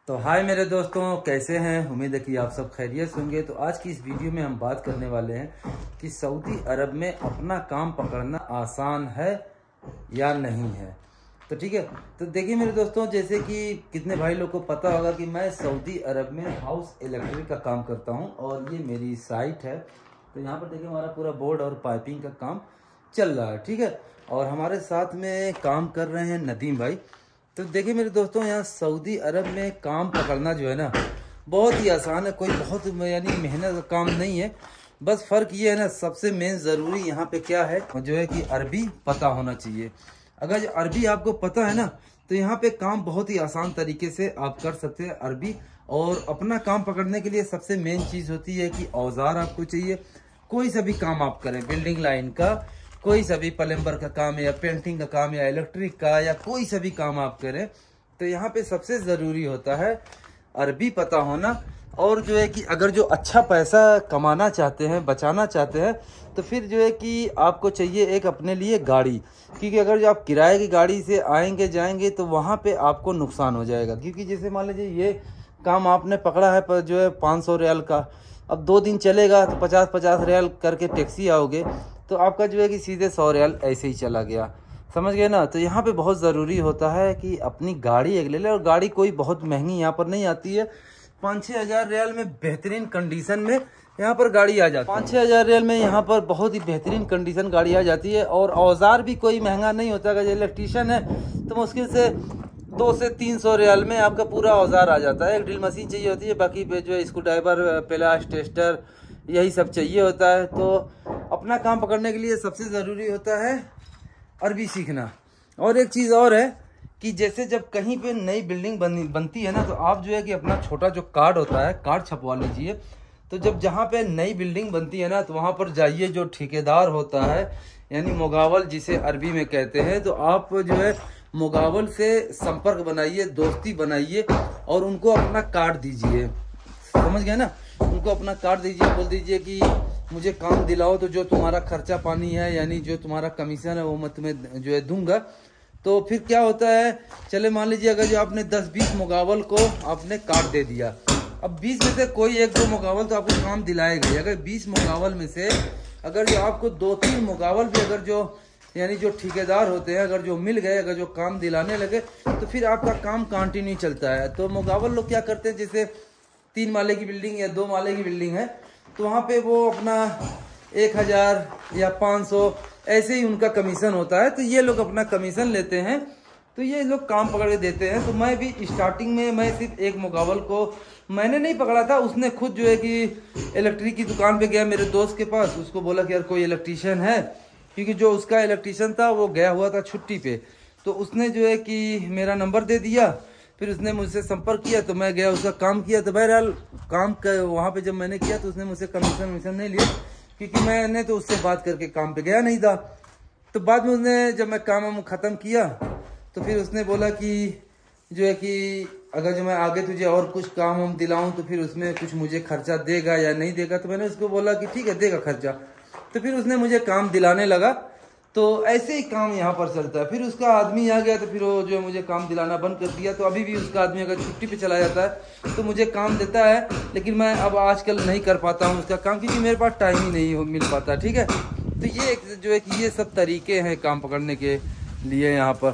तो हाय मेरे दोस्तों, कैसे हैं? उम्मीद है कि आप सब खैरियत से होंगे। तो आज की इस वीडियो में हम बात करने वाले हैं कि सऊदी अरब में अपना काम पकड़ना आसान है या नहीं है। तो ठीक है, तो देखिए मेरे दोस्तों, जैसे कि कितने भाई लोग को पता होगा कि मैं सऊदी अरब में हाउस इलेक्ट्रिक का काम करता हूं और ये मेरी साइट है। तो यहाँ पर देखिए हमारा पूरा बोर्ड और पाइपिंग का काम चल रहा है, ठीक है। और हमारे साथ में काम कर रहे हैं नदीम भाई। तो देखिए मेरे दोस्तों, यहाँ सऊदी अरब में काम पकड़ना जो है ना बहुत ही आसान है, कोई बहुत यानी मेहनत का काम नहीं है। बस फ़र्क ये है ना, सबसे मेन ज़रूरी यहाँ पे क्या है जो है कि अरबी पता होना चाहिए। अगर जो अरबी आपको पता है ना तो यहाँ पे काम बहुत ही आसान तरीके से आप कर सकते हैं अरबी। और अपना काम पकड़ने के लिए सबसे मेन चीज़ होती है कि औजार आपको चाहिए। कोई सा भी काम आप करें, बिल्डिंग लाइन का कोई सा भी, प्लम्बर का काम या पेंटिंग का काम या इलेक्ट्रिक का या कोई सा भी काम आप करें, तो यहाँ पे सबसे ज़रूरी होता है अरबी पता होना। और जो है कि अगर जो अच्छा पैसा कमाना चाहते हैं, बचाना चाहते हैं, तो फिर जो है कि आपको चाहिए एक अपने लिए गाड़ी। क्योंकि अगर जो आप किराए की गाड़ी से आएंगे जाएंगे तो वहाँ पे आपको नुकसान हो जाएगा। क्योंकि जैसे मान लीजिए ये काम आपने पकड़ा है पर जो है 500 रियाल का, अब 2 दिन चलेगा तो 50-50 रियाल करके टैक्सी आओगे तो आपका जो है कि सीधे 100 रियाल ऐसे ही चला गया, समझ गए ना। तो यहाँ पे बहुत ज़रूरी होता है कि अपनी गाड़ी एक ले ले। और गाड़ी कोई बहुत महंगी यहाँ पर नहीं आती है, 5-6 हज़ार रियाल में बेहतरीन कंडीशन में यहाँ पर गाड़ी आ जाती है। 5-6 हज़ार रियाल में यहाँ पर बहुत ही बेहतरीन कंडीशन गाड़ी आ जाती है। और औजार भी कोई महंगा नहीं होता। अगर इलेक्ट्रीशियन है तो मुश्किल से 200 से 300 रियाल में आपका पूरा औजार आ जाता है। एक ड्रिल मशीन चाहिए होती है, बाकी पे जो है स्क्रू ड्राइवर, प्लास, टेस्टर, यही सब चाहिए होता है। तो अपना काम पकड़ने के लिए सबसे ज़रूरी होता है अरबी सीखना। और एक चीज़ और है कि जैसे जब कहीं पे नई बिल्डिंग बनती है ना, तो आप जो है कि अपना छोटा जो कार्ड होता है, कार्ड छपवा लीजिए। तो जब जहाँ पे नई बिल्डिंग बनती है ना, तो वहाँ पर जाइए, जो ठेकेदार होता है यानी मुगावल जिसे अरबी में कहते हैं, तो आप जो है मुगावल से संपर्क बनाइए, दोस्ती बनाइए और उनको अपना कार्ड दीजिए, समझ गए ना। उनको अपना कार्ड दीजिए, बोल दीजिए कि मुझे काम दिलाओ, तो जो तुम्हारा खर्चा पानी है यानी जो तुम्हारा कमीशन है वो मैं तुम्हें जो है दूंगा। तो फिर क्या होता है, चले मान लीजिए अगर जो आपने 10-20 मुगावल को आपने कार्ड दे दिया, अब 20 में से कोई 1-2 मुगावल तो आपको काम दिलाएगा। अगर 20 मुगावल में से अगर जो आपको 2-3 मुगावल भी अगर जो यानी जो ठेकेदार होते हैं अगर जो मिल गए, अगर जो काम दिलाने लगे, तो फिर आपका काम कंटिन्यू चलता है। तो मुगावल लोग क्या करते हैं, जैसे 3 माले की बिल्डिंग या 2 माले की बिल्डिंग है, तो वहाँ पे वो अपना 1000 या 500 ऐसे ही उनका कमीशन होता है। तो ये लोग अपना कमीशन लेते हैं, तो ये लोग काम पकड़ के देते हैं। तो मैं भी स्टार्टिंग में मैं सिर्फ एक मुगावल को मैंने नहीं पकड़ा था, उसने खुद जो है कि इलेक्ट्रिक की दुकान पे गया मेरे दोस्त के पास, उसको बोला कि यार कोई इलेक्ट्रीशियन है, क्योंकि जो उसका इलेक्ट्रीशियन था वो गया हुआ था छुट्टी पे। तो उसने जो है कि मेरा नंबर दे दिया, फिर उसने मुझसे संपर्क किया, तो मैं गया, उसका काम किया। तो बहरहाल काम कर वहाँ पे जब मैंने किया तो उसने मुझसे कमीशन वमीशन नहीं लिया, क्योंकि मैंने तो उससे बात करके काम पे गया नहीं था। तो बाद में उसने जब मैं काम ख़त्म किया तो फिर उसने बोला कि जो है कि अगर जो मैं आगे तुझे और कुछ काम हम दिलाऊं तो फिर उसमें कुछ मुझे खर्चा देगा या नहीं देगा। तो मैंने उसको बोला कि ठीक है, देगा खर्चा। तो फिर उसने मुझे काम दिलाने लगा। तो ऐसे ही काम यहाँ पर चलता है। फिर उसका आदमी आ गया तो फिर वो जो है मुझे काम दिलाना बंद कर दिया। तो अभी भी उसका आदमी अगर छुट्टी पे चला जाता है तो मुझे काम देता है, लेकिन मैं अब आजकल नहीं कर पाता हूँ उसका काम, क्योंकि मेरे पास टाइम ही नहीं मिल पाता, ठीक है। तो ये जो है कि ये सब तरीके हैं काम पकड़ने के लिए यहाँ पर।